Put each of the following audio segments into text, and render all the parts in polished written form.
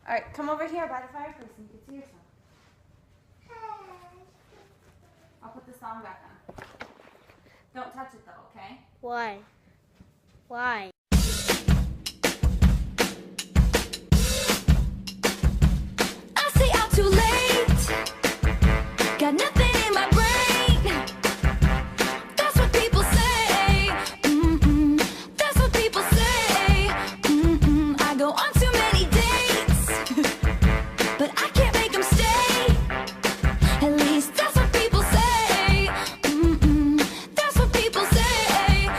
All right, come over here by the fireplace and you can see yourself. I'll put the song back on. Don't touch it though, okay? Why? Why? I stay out too late. Got nothing in my brain. That's what people say. That's what people say. I go on too many dates, but I can't make them stay. At least that's what people say. That's what people say.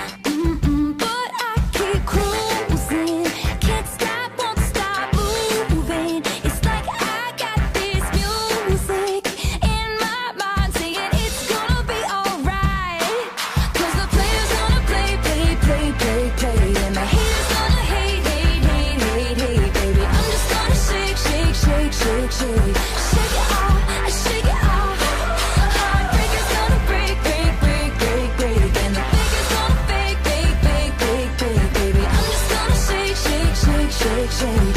But I keep cruising. Can't stop, won't stop moving. It's like I got this music in my mind saying it's gonna be alright. 'Cause the player's gonna play. And my haters gonna hate, baby. I'm just gonna shake. Shake it off. Heartbreaker's gonna break. And the faker's gonna fake, baby. I'm just gonna shake.